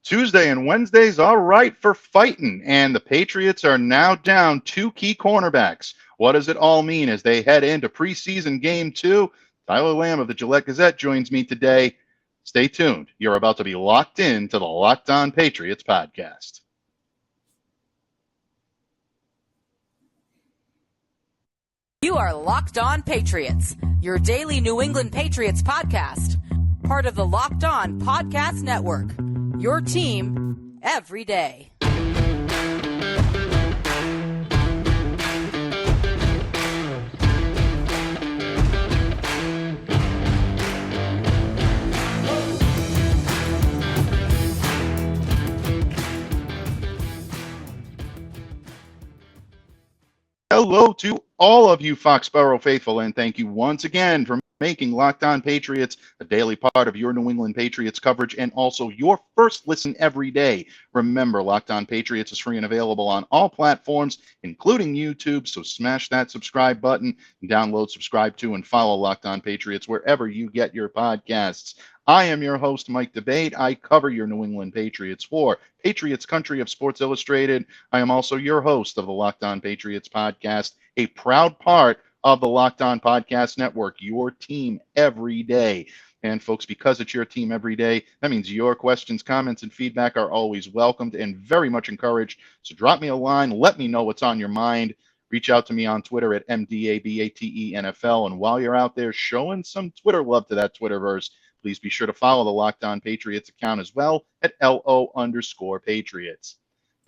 Tuesday and Wednesday's all right for fighting, and the Patriots are now down two key cornerbacks. What does it all mean as they head into preseason game 2? Tyler Lamb of the Gillette Gazette joins me today. Stay tuned. You're about to be locked in to the Locked On Patriots podcast. You are Locked On Patriots, your daily New England Patriots podcast. Part of the Locked On Podcast Network, your team every day. Hello to all of you Foxborough faithful, and thank you once again for making Locked On Patriots a daily part of your New England Patriots coverage and also your first listen every day. Remember, Locked On Patriots is free and available on all platforms, including YouTube, so smash that subscribe button and download, subscribe to, and follow Locked On Patriots wherever you get your podcasts. I am your host, Mike Debate. I cover your New England Patriots for Patriots Country of Sports Illustrated. I am also your host of the Locked On Patriots podcast, a proud part of the Locked On Podcast Network, your team every day. And folks, because it's your team every day, that means your questions, comments, and feedback are always welcomed and very much encouraged. So drop me a line, let me know what's on your mind. Reach out to me on Twitter at MDABATENFL. And while you're out there showing some Twitter love to that Twitterverse, please be sure to follow the Locked On Patriots account as well at LO_Patriots.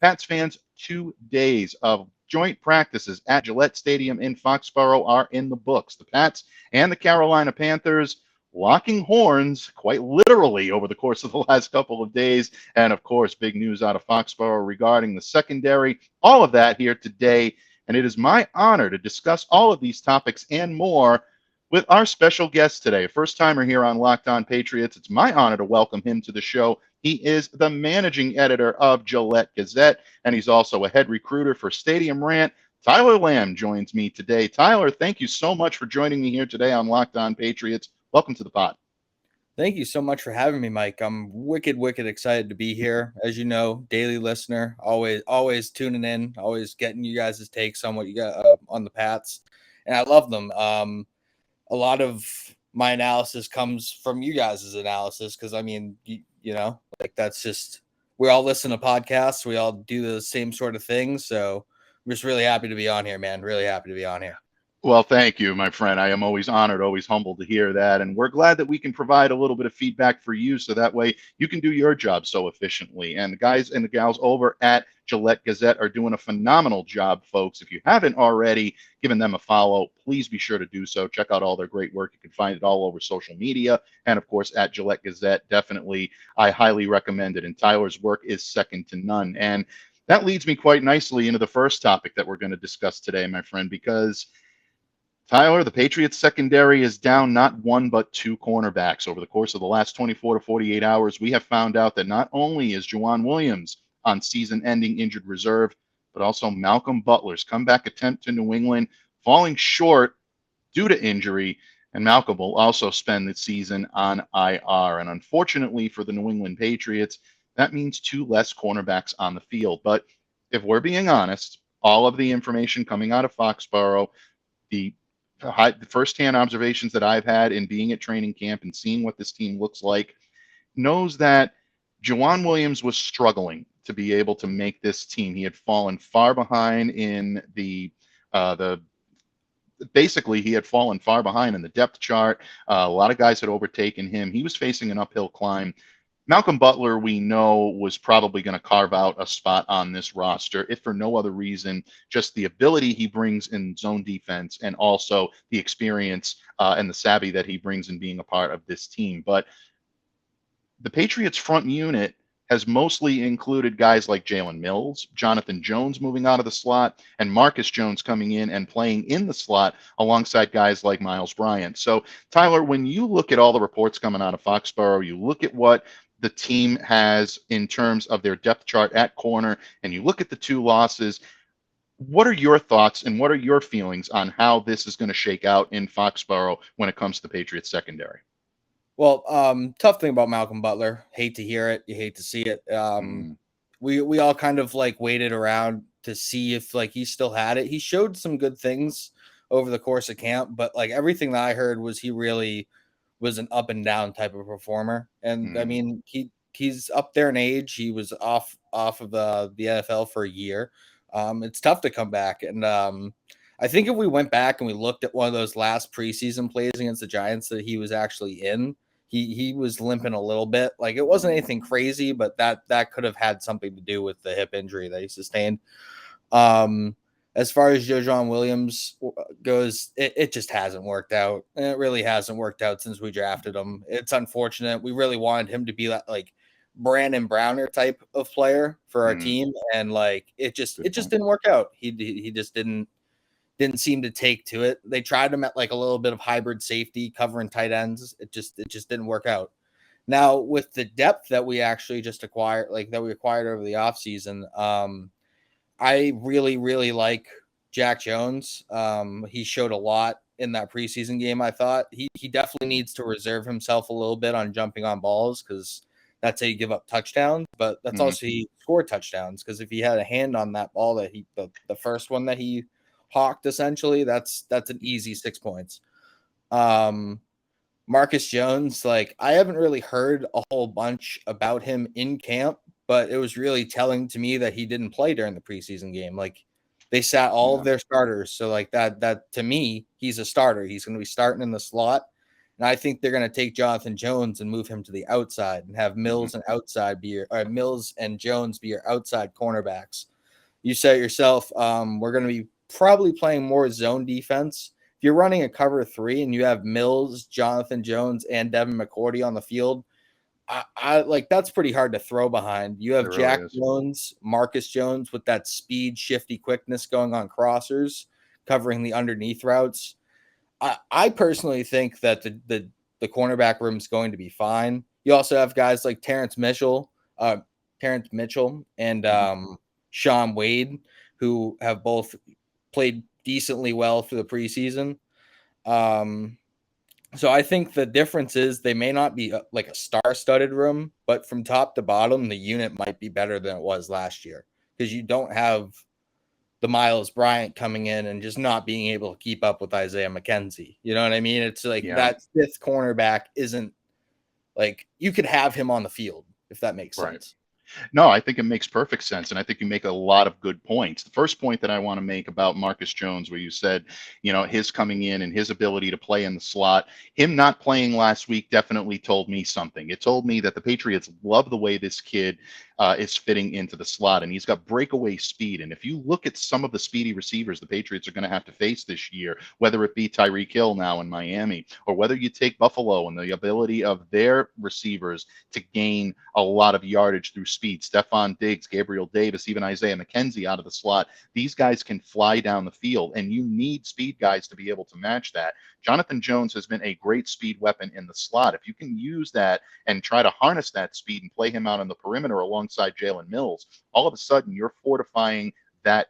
Pats fans, 2 days of joint practices at Gillette Stadium in Foxborough are in the books. The Pats and the Carolina Panthers locking horns quite literally over the course of the last couple of days. And of course, big news out of Foxborough regarding the secondary. All of that here today. And it is my honor to discuss all of these topics and more with our special guest today, first timer here on Locked On Patriots. It's my honor to welcome him to the show. He is the managing editor of Gillette Gazette, and he's also a head recruiter for Stadium Rant. Tyler Lamb joins me today. Tyler, thank you so much for joining me here today on Locked On Patriots. Welcome to the pod. Thank you so much for having me, Mike. I'm wicked excited to be here. As you know, daily listener, always tuning in, always getting you guys' takes on what you got on the Pats, and I love them. A lot of my analysis comes from you guys' analysis because, I mean, you know, like that's just, we all listen to podcasts. We all do the same sort of things. So I'm just really happy to be on here, man. Really happy to be on here. Well, thank you, my friend. I am always honored, always humbled to hear that. And we're glad that we can provide a little bit of feedback for you so that way you can do your job so efficiently. And the guys and the gals over at Gillette Gazette are doing a phenomenal job, folks. If you haven't already given them a follow, please be sure to do so. Check out all their great work. You can find it all over social media. And of course, at Gillette Gazette, definitely, I highly recommend it. And Tyler's work is second to none. And that leads me quite nicely into the first topic that we're going to discuss today, my friend, because Tyler, the Patriots secondary is down not one but two cornerbacks. Over the course of the last 24 to 48 hours, we have found out that not only is Joejuan Williams on season-ending injured reserve, but also Malcolm Butler's comeback attempt to New England falling short due to injury, and Malcolm will also spend the season on IR. And unfortunately for the New England Patriots, that means two less cornerbacks on the field. But if we're being honest, all of the information coming out of Foxborough, the firsthand observations that I've had in being at training camp and seeing what this team looks like, knows that Joejuan Williams was struggling to be able to make this team. He had fallen far behind in basically he had fallen far behind in the depth chart. A lot of guys had overtaken him. He was facing an uphill climb. Malcolm Butler, we know, was probably going to carve out a spot on this roster, if for no other reason, just the ability he brings in zone defense and also the experience and the savvy that he brings in being a part of this team. But the Patriots front unit has mostly included guys like Jalen Mills, Jonathan Jones moving out of the slot, and Marcus Jones coming in and playing in the slot alongside guys like Miles Bryant. So, Tyler, when you look at all the reports coming out of Foxborough, you look at what the team has in terms of their depth chart at corner, and you look at the two losses, what are your thoughts and what are your feelings on how this is going to shake out in Foxborough when it comes to the Patriots secondary? Well, tough thing about Malcolm Butler. Hate to hear it. You hate to see it. We all kind of like waited around to see if like he still had it. He showed some good things over the course of camp, but like everything that I heard was he really was an up and down type of performer. And I mean, he's up there in age. He was off of the NFL for a year. It's tough to come back. And I think if we went back and we looked at one of those last preseason plays against the Giants that he was actually in, he was limping a little bit. Like it wasn't anything crazy, but that could have had something to do with the hip injury that he sustained. As far as Joejuan Williams goes, it just hasn't worked out. It really hasn't worked out since we drafted him. It's unfortunate. We really wanted him to be like Brandon Browner type of player for our team, and like it just didn't work out. He just didn't seem to take to it. They tried him at like a little bit of hybrid safety covering tight ends. It just didn't work out. Now with the depth that we actually just acquired, like that we acquired over the offseason, I really, really like Jack Jones. He showed a lot in that preseason game. I thought he definitely needs to reserve himself a little bit on jumping on balls because that's how you give up touchdowns. But that's also he scored touchdowns because if he had a hand on that ball that the first one that he hawked, essentially, that's an easy 6 points. Marcus Jones, like I haven't really heard a whole bunch about him in camp, but it was really telling to me that he didn't play during the preseason game. Like they sat all of their starters. So like that to me, he's a starter. He's going to be starting in the slot. And I think they're going to take Jonathan Jones and move him to the outside and have Mills and Mills and Jones be your outside cornerbacks. You said it yourself, we're going to be probably playing more zone defense. If you're running a cover 3 and you have Mills, Jonathan Jones, and Devin McCourty on the field, I like that's pretty hard to throw behind. You have Jack Jones, Marcus Jones with that speed, shifty quickness going on crossers, covering the underneath routes. I personally think that the cornerback room is going to be fine. You also have guys like Terrence Mitchell, and Sean Wade, who have both played decently well for the preseason. So I think the difference is they may not be like a star-studded room, but from top to bottom, the unit might be better than it was last year because you don't have the Miles Bryant coming in and just not being able to keep up with Isaiah McKenzie. You know what I mean? It's like that fifth cornerback isn't like you could have him on the field if that makes sense. No, I think it makes perfect sense. And I think you make a lot of good points. The first point that I want to make about Marcus Jones, where you said, his coming in and his ability to play in the slot, him not playing last week definitely told me something. It told me that the Patriots love the way this kid is fitting into the slot, and he's got breakaway speed. And if you look at some of the speedy receivers the Patriots are going to have to face this year, whether it be Tyreek Hill now in Miami, or whether you take Buffalo and the ability of their receivers to gain a lot of yardage through speed, Stephon Diggs, Gabriel Davis, even Isaiah McKenzie out of the slot, these guys can fly down the field, and you need speed guys to be able to match that. Jonathan Jones has been a great speed weapon in the slot. If you can use that and try to harness that speed and play him out on the perimeter alongside Jalen Mills, all of a sudden you're fortifying that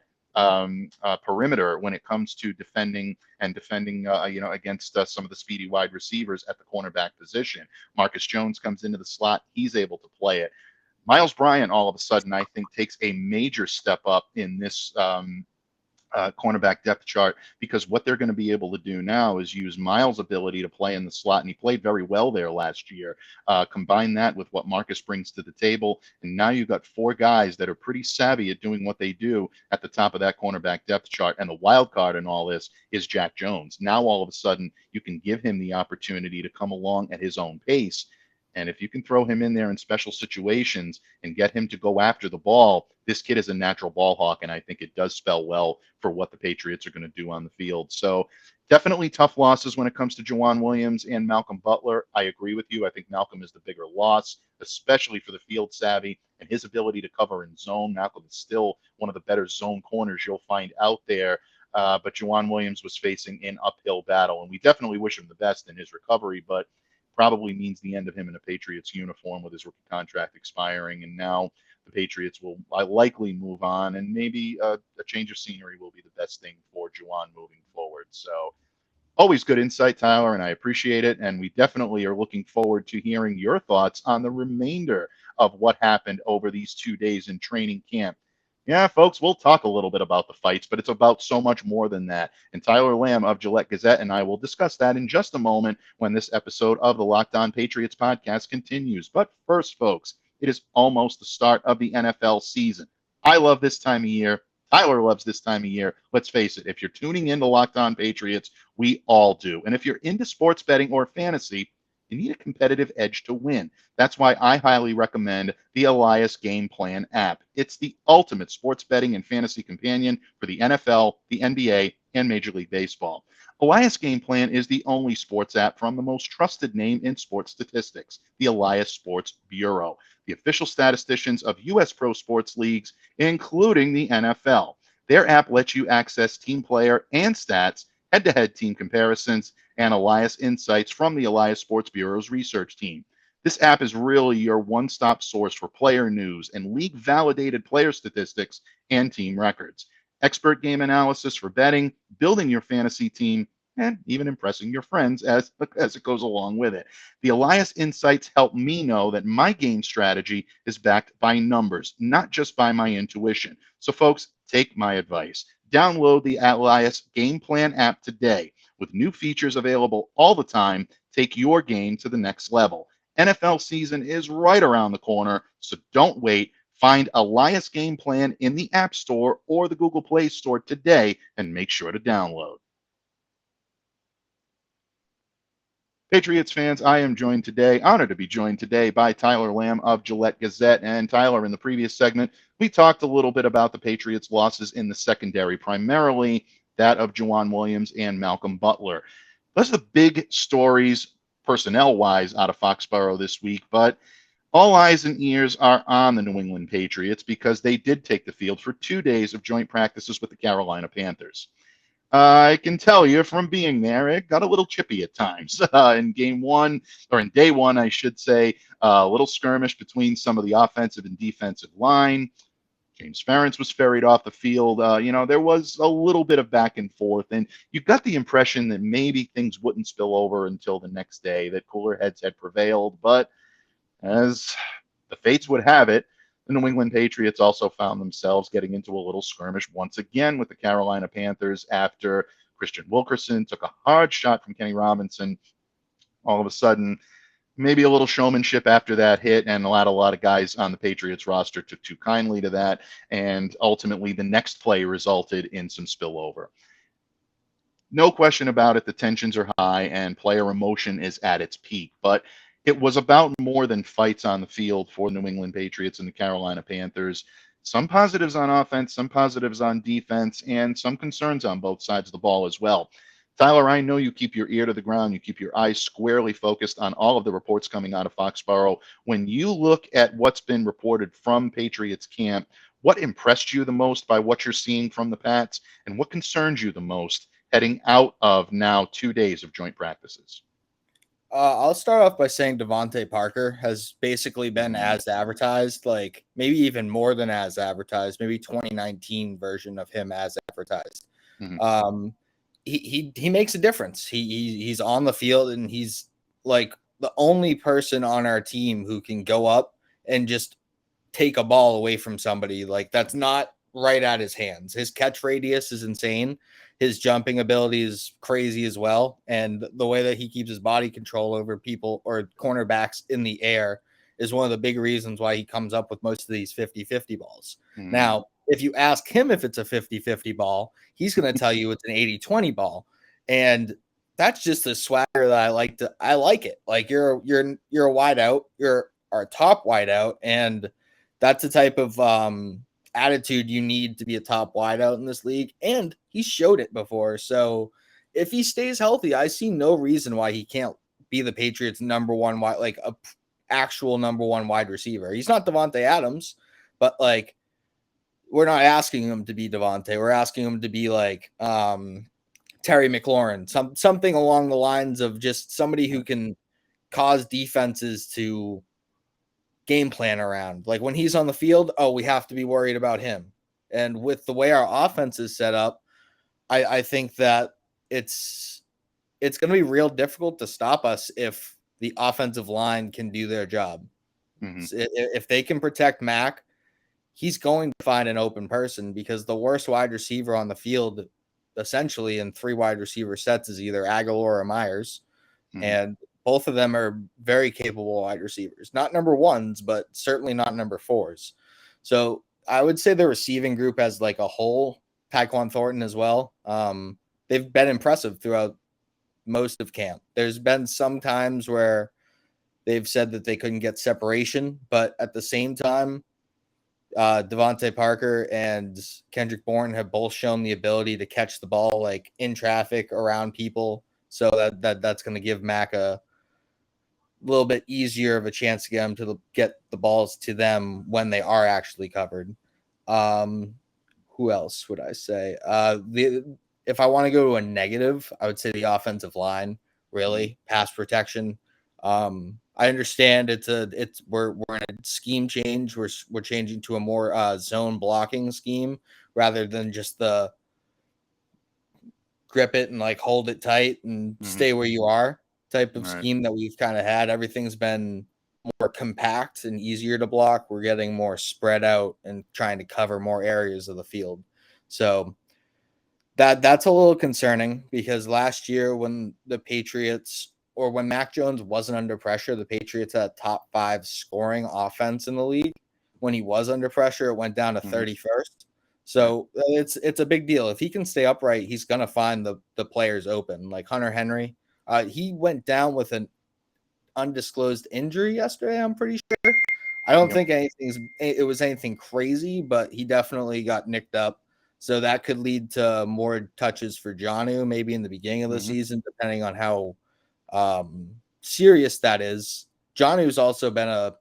perimeter when it comes to defending against some of the speedy wide receivers at the cornerback position. Marcus Jones comes into the slot. He's able to play it. Miles Bryant, all of a sudden, I think takes a major step up in this cornerback depth chart, because what they're going to be able to do now is use Miles' ability to play in the slot, and he played very well there last year. Combine that with what Marcus brings to the table, and now you've got 4 guys that are pretty savvy at doing what they do at the top of that cornerback depth chart. And the wild card in all this is Jack Jones. Now all of a sudden you can give him the opportunity to come along at his own pace. And if you can throw him in there in special situations and get him to go after the ball, this kid is a natural ball hawk, and I think it does spell well for what the Patriots are going to do on the field. So definitely tough losses when it comes to Joejuan Williams and Malcolm Butler. I agree with you. I think Malcolm is the bigger loss, especially for the field savvy and his ability to cover in zone. Malcolm is still one of the better zone corners you'll find out there. But Joejuan Williams was facing an uphill battle, and we definitely wish him the best in his recovery, but probably means the end of him in a Patriots uniform with his rookie contract expiring. And now the Patriots will likely move on, and maybe a change of scenery will be the best thing for Joejuan moving forward. So Always good insight, Tyler, and I appreciate it. And we definitely are looking forward to hearing your thoughts on the remainder of what happened over these 2 days in training camp. Yeah, folks, we'll talk a little bit about the fights, but it's about so much more than that. And Tyler Lamb of Gillette Gazette and I will discuss that in just a moment when this episode of the Locked On Patriots podcast continues. But first, folks, it is almost the start of the NFL season. I love this time of year. Tyler loves this time of year. Let's face it, if you're tuning in to Locked On Patriots, we all do. And if you're into sports betting or fantasy, you need a competitive edge to win. That's why I highly recommend the Elias Game Plan app. It's the ultimate sports betting and fantasy companion for the NFL, the NBA, and Major League Baseball. Elias Game Plan is the only sports app from the most trusted name in sports statistics, the Elias Sports Bureau, the official statisticians of U.S. pro sports leagues, including the NFL. Their app lets you access team player and stats, head-to-head team comparisons, and Elias insights from the Elias Sports Bureau's research team. This app is really your one-stop source for player news and league-validated player statistics and team records. Expert game analysis for betting, building your fantasy team, and even impressing your friends as it goes along with it. The Elias insights help me know that my game strategy is backed by numbers, not just by my intuition. So folks, take my advice. Download the Elias Game Plan app today. With new features available all the time, take your game to the next level. NFL season is right around the corner, so don't wait. Find Elias Game Plan in the App Store or the Google Play Store today and make sure to download. Patriots fans, I am honored to be joined today by Tyler Lamb of Gillette Gazette. And Tyler, in the previous segment, we talked a little bit about the Patriots' losses in the secondary, primarily that of Joejuan Williams and Malcolm Butler. Those are the big stories, personnel-wise, out of Foxborough this week, but all eyes and ears are on the New England Patriots because they did take the field for 2 days of joint practices with the Carolina Panthers. I can tell you from being there, it got a little chippy at times. In day one, I should say, a little skirmish between some of the offensive and defensive line. James Ferentz was ferried off the field. There was a little bit of back and forth, and you got the impression that maybe things wouldn't spill over until the next day, that cooler heads had prevailed. But as the fates would have it, the New England Patriots also found themselves getting into a little skirmish once again with the Carolina Panthers after Christian Wilkerson took a hard shot from Kenny Robinson. All of a sudden, maybe a little showmanship after that hit, and a lot of guys on the Patriots roster took too kindly to that, and ultimately the next play resulted in some spillover. No question about it, the tensions are high and player emotion is at its peak, but it was about more than fights on the field for the New England Patriots and the Carolina Panthers. Some positives on offense, some positives on defense, and some concerns on both sides of the ball as well. Tyler, I know you keep your ear to the ground. You keep your eyes squarely focused on all of the reports coming out of Foxborough. When you look at what's been reported from Patriots camp, what impressed you the most by what you're seeing from the Pats, and what concerns you the most heading out of now 2 days of joint practices? I'll start off by saying Devontae Parker has basically been as advertised, like maybe even more than as advertised, maybe 2019 version of him as advertised. Mm-hmm. He makes a difference. He's on the field, and he's like the only person on our team who can go up and just take a ball away from somebody. Like, that's not right at his hands. His catch radius is insane. His jumping ability is crazy as well. And the way that he keeps his body control over people or cornerbacks in the air is one of the big reasons why he comes up with most of these 50-50 balls. Mm. Now, if you ask him if it's a 50-50 ball, he's going to tell you it's an 80-20 ball. And that's just the swagger that I like it. Like, you're a wideout, you're our top wideout, and that's the type of attitude you need to be a top wideout in this league, and he showed it before. So if he stays healthy, I see no reason why he can't be the Patriots' number one wide, like a actual number one wide receiver. He's not Devontae Adams, but like, we're not asking him to be Devontae. We're asking him to be like Terry McLaurin, something along the lines of just somebody who can cause defenses to game plan around. Like, when he's on the field, we have to be worried about him. And with the way our offense is set up, I think that it's it's going to be real difficult to stop us if the offensive line can do their job. Mm-hmm. If they can protect Mac, he's going to find an open person, because the worst wide receiver on the field, essentially in 3 wide receiver sets, is either Aguilar or Myers. Mm-hmm. And both of them are very capable wide receivers. Not number ones, but certainly not number 4s. So I would say the receiving group as like a whole, Tyquan Thornton as well, they've been impressive throughout most of camp. There's been some times where they've said that they couldn't get separation, but at the same time, Devontae Parker and Kendrick Bourne have both shown the ability to catch the ball like in traffic around people. So that's going to give Mac a little bit easier of a chance to get the balls to them when they are actually covered. Who else would I say? If I want to go to a negative, I would say the offensive line, really, pass protection. I understand we're in a scheme change. We're changing to a more zone blocking scheme rather than just the grip it and like hold it tight and stay where you are type of scheme that we've kind of had. Everything's been more compact and easier to block. We're getting more spread out and trying to cover more areas of the field. So that's a little concerning, because last year when the Patriots, or when Mac Jones wasn't under pressure, the Patriots had a top 5 scoring offense in the league. When he was under pressure, it went down to 31st. So it's a big deal. If he can stay upright, he's going to find the players open. Like Hunter Henry, he went down with an undisclosed injury yesterday, I'm pretty sure. I don't think it was anything crazy, but he definitely got nicked up. So that could lead to more touches for Jonnu maybe in the beginning of the season, depending on how serious that is. Jonnu's also been a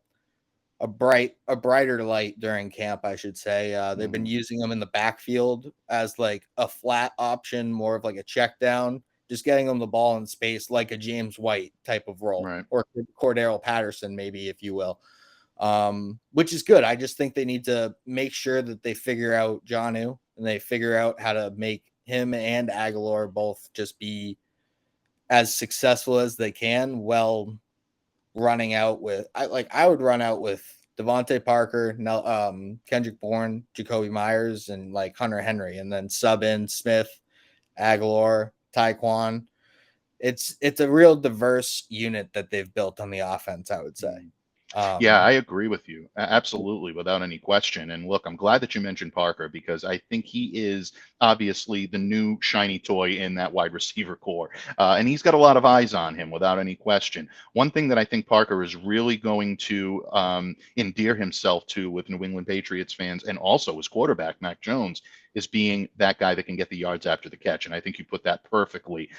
brighter light during camp, I should say. They've been using him in the backfield as like a flat option, more of like a check down, just getting him the ball in space, like a James White type of role, or Cordero Patterson, maybe, if you will, which is good. I just think they need to make sure that they figure out Jonnu and they figure out how to make him and Aguilar both just be as successful as they can. Well, running out with, I would run out with Devontae Parker, Kendrick Bourne, Jacoby Myers, and like Hunter Henry, and then sub in Smith, Aguilar, Tyquan. It's a real diverse unit that they've built on the offense, I would say. Yeah, I agree with you. Absolutely, without any question. And look, I'm glad that you mentioned Parker, because I think he is obviously the new shiny toy in that wide receiver core. And he's got a lot of eyes on him, without any question. One thing that I think Parker is really going to endear himself to with New England Patriots fans, and also his quarterback, Mac Jones, is being that guy that can get the yards after the catch. And I think you put that perfectly.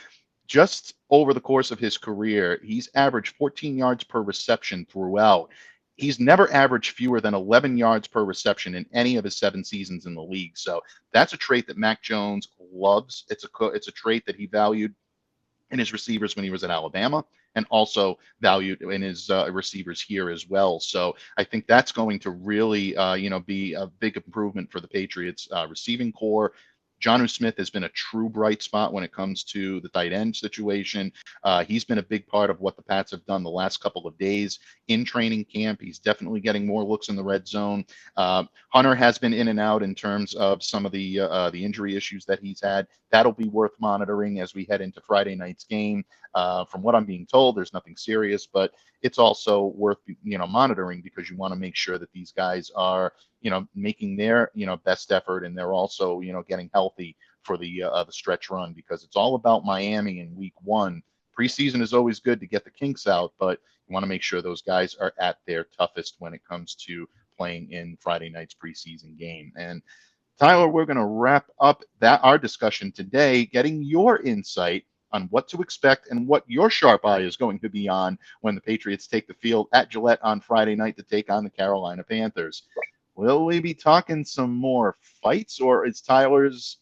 Just over the course of his career, he's averaged 14 yards per reception throughout. He's never averaged fewer than 11 yards per reception in any of his 7 seasons in the league. So that's a trait that Mac Jones loves. It's a trait that he valued in his receivers when he was at Alabama, and also valued in his receivers here as well. So I think that's going to really, be a big improvement for the Patriots receiving core. Jonnu Smith has been a true bright spot when it comes to the tight end situation. He's been a big part of what the Pats have done the last couple of days in training camp. He's definitely getting more looks in the red zone. Hunter has been in and out in terms of some of the injury issues that he's had. That'll be worth monitoring as we head into Friday night's game. From what I'm being told, there's nothing serious, but it's also worth monitoring, because you want to make sure that these guys are making their best effort, and they're also getting healthy for the stretch run, because it's all about Miami in week 1. Preseason is always good to get the kinks out, but you want to make sure those guys are at their toughest when it comes to playing in Friday night's preseason game. And Tyler, we're going to wrap up our discussion today, getting your insight on what to expect and what your sharp eye is going to be on when the Patriots take the field at Gillette on Friday night to take on the Carolina Panthers. Will we be talking some more fights, or is Tyler's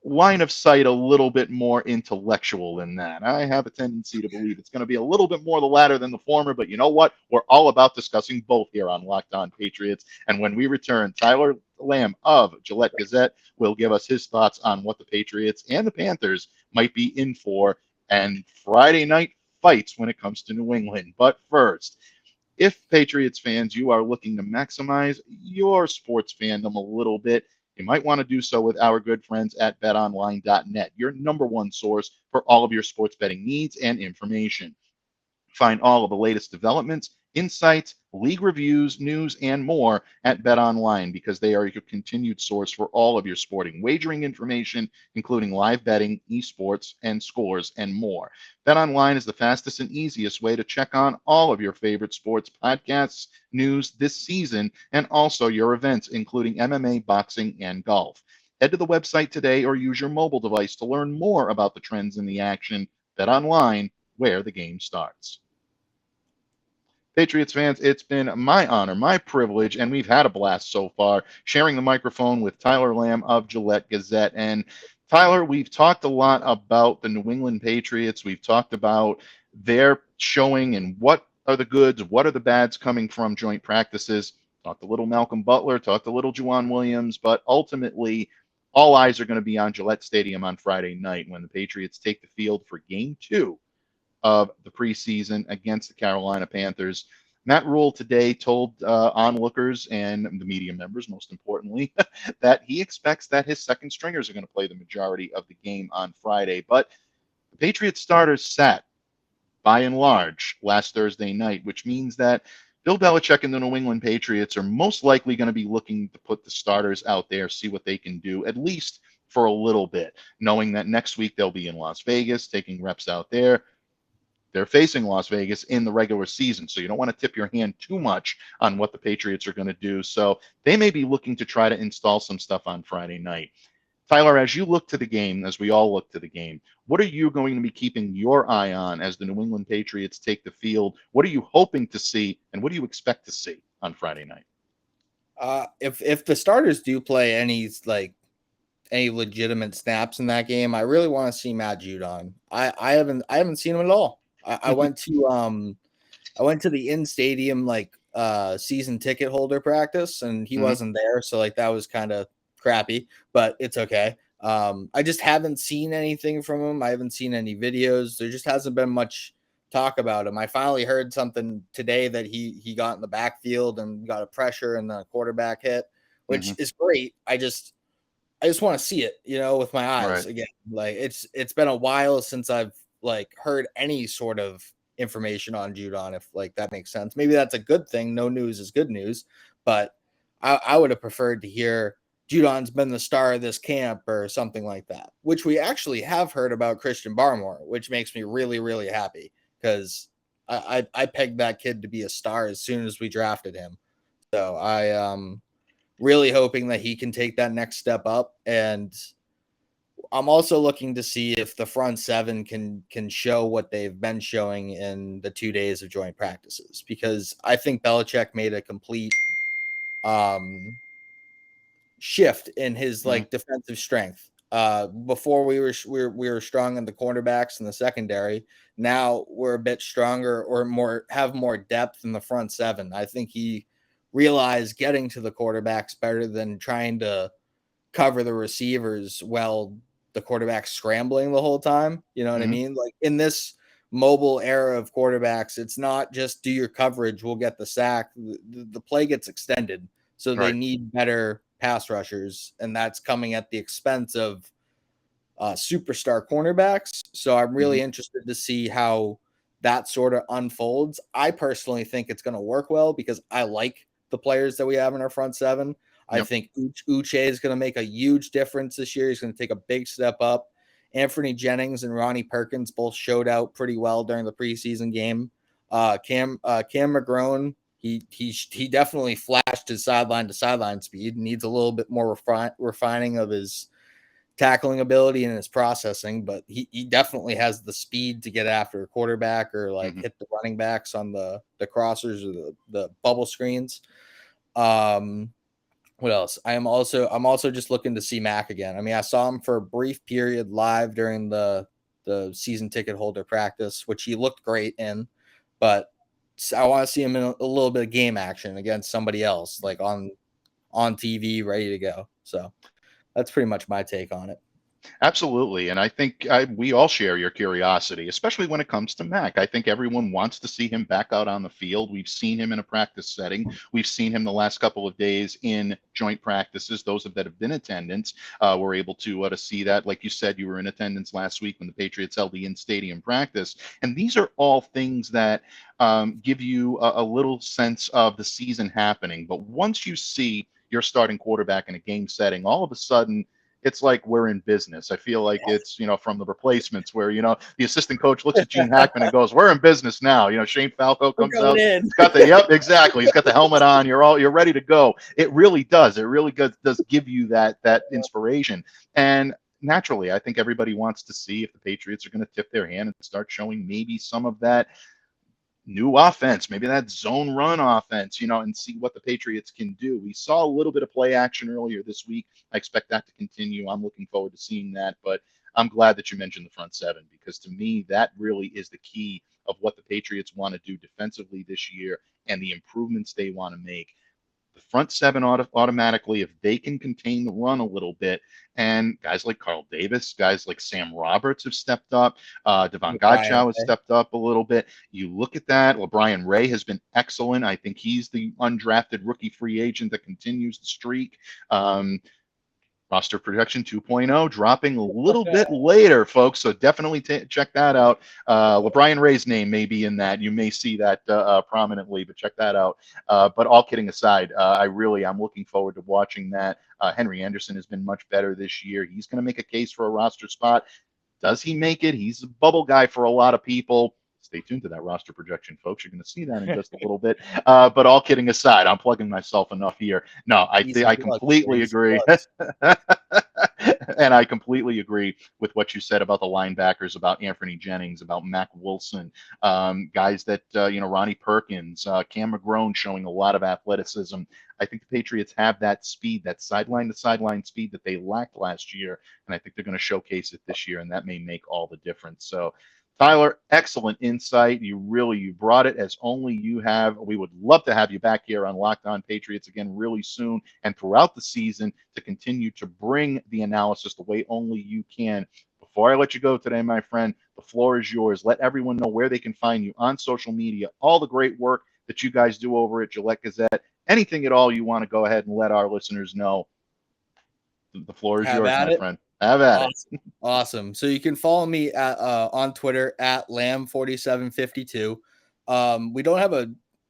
line of sight a little bit more intellectual than that? I have a tendency to believe it's going to be a little bit more the latter than the former, but you know what? We're all about discussing both here on Locked On Patriots. And when we return, Tyler Lamb of Gillette Gazette will give us his thoughts on what the Patriots and the Panthers might be in for and Friday night fights when it comes to New England. But first, if Patriots fans, you are looking to maximize your sports fandom a little bit, you might want to do so with our good friends at betonline.net, your number one source for all of your sports betting needs and information. Find all of the latest developments, insights, league reviews, news, and more at BetOnline because they are your continued source for all of your sporting wagering information, including live betting, esports, and scores, and more. BetOnline is the fastest and easiest way to check on all of your favorite sports podcasts, news this season, and also your events, including MMA, boxing, and golf. Head to the website today or use your mobile device to learn more about the trends in the action. BetOnline, where the game starts. Patriots fans, it's been my honor, my privilege, and we've had a blast so far sharing the microphone with Tyler Lamb of Gillette Gazette. And Tyler, we've talked a lot about the New England Patriots. We've talked about their showing and what are the goods, what are the bads coming from joint practices. Talked a little Malcolm Butler, talked a little Joejuan Williams, but ultimately all eyes are going to be on Gillette Stadium on Friday night when the Patriots take the field for game 2 of the preseason against the Carolina Panthers. Matt Rule today told onlookers and the media members, most importantly, that he expects that his second stringers are going to play the majority of the game on Friday. But the Patriots starters sat by and large last Thursday night, which means that Bill Belichick and the New England Patriots are most likely going to be looking to put the starters out there, see what they can do, at least for a little bit, knowing that next week they'll be in Las Vegas, taking reps out there. They're facing Las Vegas in the regular season, so you don't want to tip your hand too much on what the Patriots are going to do. So they may be looking to try to install some stuff on Friday night. Tyler, as you look to the game, as we all look to the game, what are you going to be keeping your eye on as the New England Patriots take the field? What are you hoping to see, and what do you expect to see on Friday night? If the starters do play any legitimate snaps in that game, I really want to see Matt Judon. I haven't seen him at all. I went to the in stadium season ticket holder practice, and he wasn't there, so that was kind of crappy, but it's okay. I just haven't seen anything from him. I haven't seen any videos. There just hasn't been much talk about him. I finally heard something today that he got in the backfield and got a pressure and the quarterback hit, which is great. I just want to see it, with my eyes again. It's been a while since I've heard any sort of information on Judon, if that makes sense. Maybe that's a good thing. No news is good news, but I would have preferred to hear Judon's been the star of this camp or something like that, which we actually have heard about Christian Barmore, which makes me really, really happy because I pegged that kid to be a star as soon as we drafted him. So I really hoping that he can take that next step up. And I'm also looking to see if the front seven can show what they've been showing in the 2 days of joint practices, because I think Belichick made a complete shift in his defensive strength. Before we were strong in the cornerbacks and the secondary. Now we're a bit stronger or have more depth in the front seven. I think he realized getting to the quarterbacks better than trying to cover the receivers while the quarterback's scrambling the whole time. You know what I mean? In this mobile era of quarterbacks, it's not just do your coverage, we'll get the sack. The play gets extended. So they need better pass rushers, and that's coming at the expense of superstar cornerbacks. So I'm really interested to see how that sort of unfolds. I personally think it's going to work well because I like the players that we have in our front seven. I think Uche is going to make a huge difference this year. He's going to take a big step up. Anthony Jennings and Ronnie Perkins both showed out pretty well during the preseason game. Cam McGrone, he definitely flashed his sideline to sideline speed. Needs a little bit more refining of his tackling ability and his processing, but he definitely has the speed to get after a quarterback or hit the running backs on the crossers or the bubble screens. What else? I'm also just looking to see Mac again. I mean, I saw him for a brief period live during the season ticket holder practice, which he looked great in, but I want to see him in a little bit of game action against somebody else, on TV, ready to go. So that's pretty much my take on it. Absolutely. And I think we all share your curiosity, especially when it comes to Mac. I think everyone wants to see him back out on the field. We've seen him in a practice setting. We've seen him the last couple of days in joint practices. Those that have been in attendance were able to see that. Like you said, you were in attendance last week when the Patriots held the in-stadium practice. And these are all things that give you a little sense of the season happening. But once you see your starting quarterback in a game setting, all of a sudden, it's like we're in business. I feel like it's, from the replacements where, the assistant coach looks at Gene Hackman and goes, we're in business now. Shane Falco comes out. He's got yep, exactly. He's got the helmet on. You're ready to go. It really does. It really does give you that inspiration. And naturally, I think everybody wants to see if the Patriots are going to tip their hand and start showing maybe some of that new offense, maybe that zone run offense, and see what the Patriots can do. We saw a little bit of play action earlier this week. I expect that to continue. I'm looking forward to seeing that, but I'm glad that you mentioned the front seven, because to me, that really is the key of what the Patriots want to do defensively this year and the improvements they want to make. The front seven automatically, if they can contain the run a little bit, and guys like Carl Davis, guys like Sam Roberts have stepped up, Devon Godchow has stepped up a little bit. You look at that, LeBrian Ray has been excellent. I think he's the undrafted rookie free agent that continues the streak. Roster projection 2.0 dropping a little bit later, folks. So definitely check that out. LeBrian Ray's name may be in that. You may see that prominently, but check that out. But all kidding aside, I'm looking forward to watching that. Henry Anderson has been much better this year. He's going to make a case for a roster spot. Does he make it? He's a bubble guy for a lot of people. Stay tuned to that roster projection, folks. You're going to see that in just a little bit. But all kidding aside, I'm plugging myself enough here. No, I completely agree. And I completely agree with what you said about the linebackers, about Anthony Jennings, about Mac Wilson, guys that, Ronnie Perkins, Cam McGrone showing a lot of athleticism. I think the Patriots have that speed, that sideline-to-sideline speed that they lacked last year, and I think they're going to showcase it this year, and that may make all the difference. So, Tyler, excellent insight. You brought it as only you have. We would love to have you back here on Locked On Patriots again really soon and throughout the season to continue to bring the analysis the way only you can. Before I let you go today, my friend, the floor is yours. Let everyone know where they can find you on social media, all the great work that you guys do over at Gillette Gazette, anything at all you want to go ahead and let our listeners know. The floor is yours, my friend. Have at it. Awesome. So you can follow me at on Twitter at Lamb4752. We don't have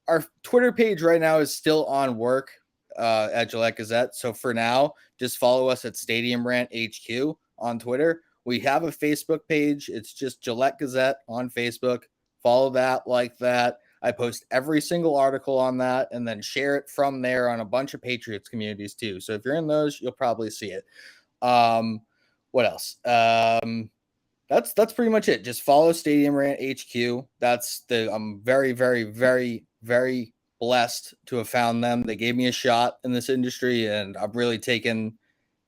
our Twitter page right now is still on work at Gillette Gazette. So for now, just follow us at Stadium Rant HQ on Twitter. We have a Facebook page. It's just Gillette Gazette on Facebook. Follow that, like that. I post every single article on that and then share it from there on a bunch of Patriots communities too. So if you're in those, you'll probably see it. What else? That's pretty much it. Just follow Stadium Rant HQ. I'm very, very, very, very blessed to have found them. They gave me a shot in this industry, and I've really taken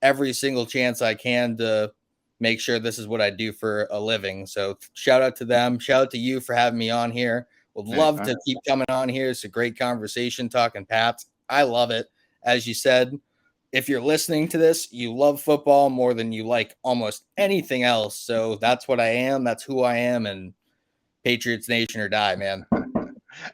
every single chance I can to make sure this is what I do for a living. So shout out to them. Shout out to you for having me on here. Would love to keep coming on here. It's a great conversation talking Pats. I love it. As you said, if you're listening to this, you love football more than you like almost anything else. So that's what I am. That's who I am. And Patriots Nation or die, man.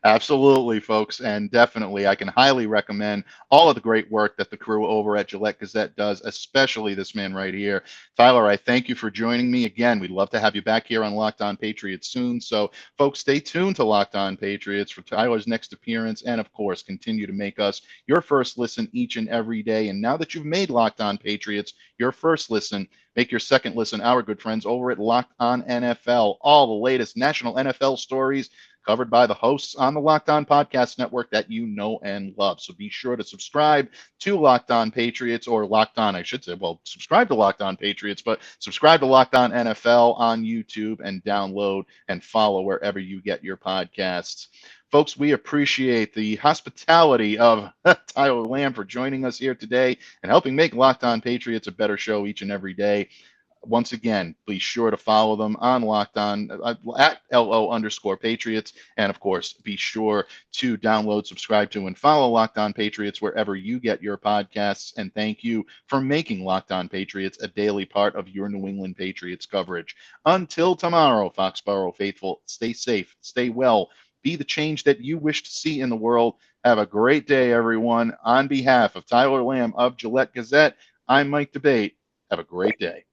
Absolutely, folks. And definitely, I can highly recommend all of the great work that the crew over at Gillette Gazette does, especially this man right here. Tyler, I thank you for joining me again. We'd love to have you back here on Locked On Patriots soon. So, folks, stay tuned to Locked On Patriots for Tyler's next appearance. And, of course, continue to make us your first listen each and every day. And now that you've made Locked On Patriots your first listen, make your second listen our good friends over at Locked On NFL. All the latest national NFL stories covered by the hosts on the Locked On Podcast Network that you know and love. So be sure to subscribe to Locked On Patriots, or Locked On, I should say. Well, subscribe to Locked On Patriots, but subscribe to Locked On NFL on YouTube and download and follow wherever you get your podcasts. Folks, we appreciate the hospitality of Tyler Lamb for joining us here today and helping make Locked On Patriots a better show each and every day. Once again, be sure to follow them on Locked On at LO_Patriots. And of course, be sure to download, subscribe to, and follow Locked On Patriots wherever you get your podcasts. And thank you for making Locked On Patriots a daily part of your New England Patriots coverage. Until tomorrow, Foxborough faithful, stay safe, stay well, be the change that you wish to see in the world. Have a great day, everyone. On behalf of Tyler Lamb of Gillette Gazette, I'm Mike Debate. Have a great day.